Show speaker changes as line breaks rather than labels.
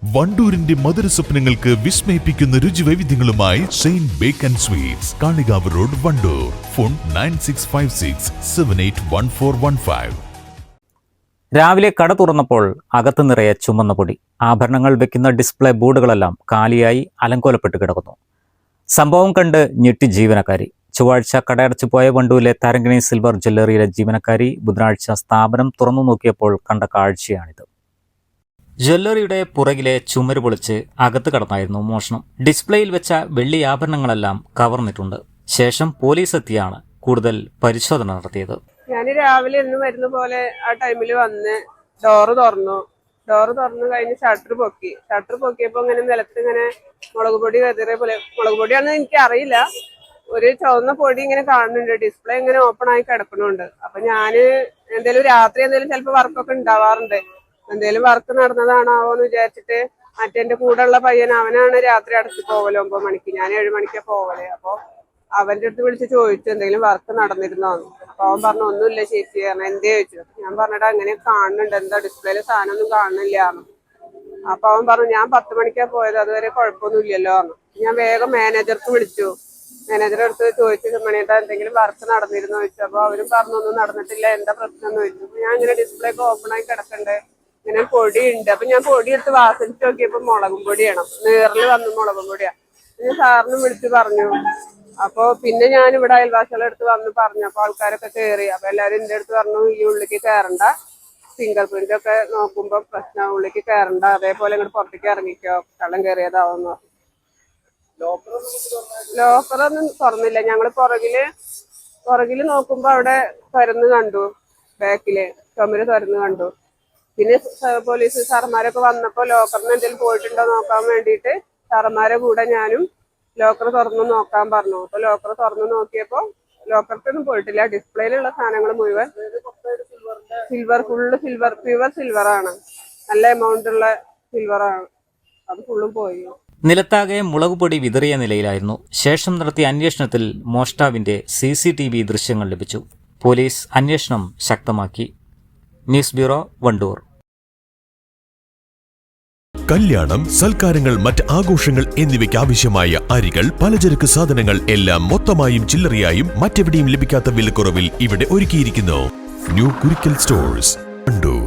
വണ്ടൂരിന്റെ മധുര സ്വപ്നങ്ങൾക്ക് വിസ്മയിപ്പിക്കുന്ന രുചിവൈവിധ്യങ്ങളുമായി saint bacon sweets, Kalikavu road, Wandoor. Phone 9656781415.
രാവിലെ കട തുറന്നപ്പോൾ അകത്ത് നിറയെ ചുമന്ന പൊടി. ആഭരണങ്ങൾ വെക്കുന്ന ഡിസ്പ്ലേ ബോർഡുകളെല്ലാം കാലിയായി അലങ്കോലപ്പെട്ട് കിടക്കുന്നു. സംഭവം കണ്ട് ഞെട്ടി ജീവനക്കാരി. ചൊവ്വാഴ്ച കടയടച്ചു പോയ വണ്ടൂരിലെ തരങ്കിണി സിൽവർ ജ്വല്ലറിയിലെ ജീവനക്കാരി ബുധനാഴ്ച സ്ഥാപനം തുറന്നു നോക്കിയപ്പോൾ കണ്ട കാഴ്ചയാണിത്. ജ്വല്ലറിയുടെ പുറകിലെ ചുമര് പൊളിച്ച് അകത്ത് കടന്നായിരുന്നു മോഷണം. ഡിസ്പ്ലേയിൽ വെച്ച വെള്ളി ആഭരണങ്ങളെല്ലാം കവർന്നിട്ടുണ്ട്. ശേഷം പോലീസ് എത്തിയാണ് കൂടുതൽ പരിശോധന നടത്തിയത്.
ഞാൻ രാവിലെ എന്ന് വരുന്ന പോലെ ആ ടൈമിൽ വന്ന് ഡോറ് തുറന്നു കഴിഞ്ഞ് ഷട്ടർ പൊക്കിയപ്പോ ഇങ്ങനെ നിലത്ത് ഇങ്ങനെ മുളക് പൊടി വെതറിയ പോലെ, മുളക് പൊടിയാണെന്ന് എനിക്ക് അറിയില്ല, ഒരു ചുവന്ന പൊടി ഇങ്ങനെ കാണുന്നുണ്ട്. ഡിസ്പ്ലേ ഇങ്ങനെ ഓപ്പൺ ആയി കിടക്കുന്നുണ്ട്. അപ്പൊ ഞാന് രാത്രി ചിലപ്പോ വർക്കൊക്കെ ഉണ്ടാവാറുണ്ട്, എന്തേലും വർക്ക് നടന്നതാണാവോന്ന് വിചാരിച്ചിട്ട് മറ്റെന്റെ കൂടെ ഉള്ള പയ്യൻ, അവനാണ് രാത്രി അടച്ചു പോവല് 9 മണിക്ക്, ഞാൻ 7 മണിക്കാ പോവല്. അപ്പൊ അവന്റെ അടുത്ത് വിളിച്ച് ചോദിച്ചു എന്തെങ്കിലും വർക്ക് നടന്നിരുന്നോന്ന്. അപ്പൊ അവൻ പറഞ്ഞു ഒന്നുമില്ല ചേച്ചി, കാരണം എന്തേ ചോദിച്ചു. ഞാൻ പറഞ്ഞിട്ട് അങ്ങനെ കാണുന്നുണ്ട്, എന്താ ഡിസ്പ്ലേയില് സാധനം ഒന്നും കാണുന്നില്ലാന്ന്. അപ്പൊ അവൻ പറഞ്ഞു ഞാൻ 10 മണിക്കാ പോയത്, അതുവരെ കുഴപ്പമൊന്നും ഇല്ലല്ലോ എന്ന്. ഞാൻ വേഗം മാനേജർക്ക് വിളിച്ചു. മാനേജറെ അടുത്ത് ചോദിച്ചു മണിയേട്ടാ എന്തെങ്കിലും വർക്ക് നടന്നിരുന്നോ ചോദിച്ചു. അപ്പൊ അവരും പറഞ്ഞു ഒന്നും നടന്നിട്ടില്ല, എന്താ പ്രശ്നം എന്ന് ചോദിച്ചു. ഞാൻ ഇങ്ങനെ ഡിസ്പ്ലേ ഒക്കെ ഓപ്പൺ ആയി കിടക്കണ്ടേ, ഇങ്ങനെ പൊടിയുണ്ട്. അപ്പൊ ഞാൻ പൊടി എടുത്ത് വാസനിച്ച് നോക്കിയപ്പോ മുളകും പൊടിയാണ്, നീറില് വന്നു മുളകും പൊടിയാ. ഞാൻ സാറിനും വിളിച്ചു പറഞ്ഞു. അപ്പൊ പിന്നെ ഞാൻ ഇവിടെ അയൽവാസികളുടെ അടുത്ത് വന്ന് പറഞ്ഞു. അപ്പൊ ആൾക്കാരൊക്കെ കയറി. അപ്പൊ എല്ലാരും എന്റെ അടുത്ത് പറഞ്ഞു ഈ ഉള്ളിക്ക് കയറണ്ട, ഫിംഗർ പ്രിന്റ് ഒക്കെ നോക്കുമ്പോ പ്രശ്നം, ഉള്ളിക്ക് കയറണ്ട, അതേപോലെ ഇങ്ങോട്ട് പുറത്തേക്ക് ഇറങ്ങിക്കോ, കള്ളം കയറിയതാവുന്നു. ലോക്കറൊന്നും തുറന്നില്ല. ഞങ്ങള് പുറകില് നോക്കുമ്പോ അവിടെ തുറന്ന് കണ്ടു, ബാക്കില് ചുമര് തുറന്ന് കണ്ടു. പിന്നെ പോലീസ് സാറന്മാരൊക്കെ വന്നപ്പോ ലോക്കറിന് എന്തെങ്കിലും പോയിട്ടുണ്ടോ നോക്കാൻ വേണ്ടിയിട്ട് സാറന്മാരെ കൂടെ ഞാനും ലോക്കർ തുറന്നു നോക്കാൻ പറഞ്ഞു. അപ്പൊ ലോക്കർ തുറന്നു നോക്കിയപ്പോ ലോക്കർക്കൊന്നും പോയിട്ടില്ല. ഡിസ്പ്ലേയിലുള്ള സാധനങ്ങൾ മുഴുവൻ ഫുള്ള് പ്യുവർ സിൽവർ ആണ്, നല്ല എമൗണ്ട് ഉള്ള സിൽവർ ആണ്. അത് ഫുള്ളും പോയി.
നിലത്താകെ മുളക് പൊടി വിതറിയ നിലയിലായിരുന്നു. ശേഷം നടത്തിയ അന്വേഷണത്തിൽ മോഷ്ടാവിന്റെ CCTV ദൃശ്യങ്ങൾ ലഭിച്ചു. പോലീസ് അന്വേഷണം ശക്തമാക്കി. News bureau, Wandoor.
കല്യാണം, സൽക്കാരങ്ങൾ, മറ്റ് ആഘോഷങ്ങൾ എന്നിവയ്ക്ക് ആവശ്യമായ അരികൾ, പലചരക്ക് സാധനങ്ങൾ എല്ലാം മൊത്തമായും ചില്ലറയായും മറ്റെവിടെയും ലഭിക്കാത്ത വിലക്കുറവിൽ ഇവിടെ ഒരുക്കിയിരിക്കുന്നു. New Kurikkal stores, Wandoor.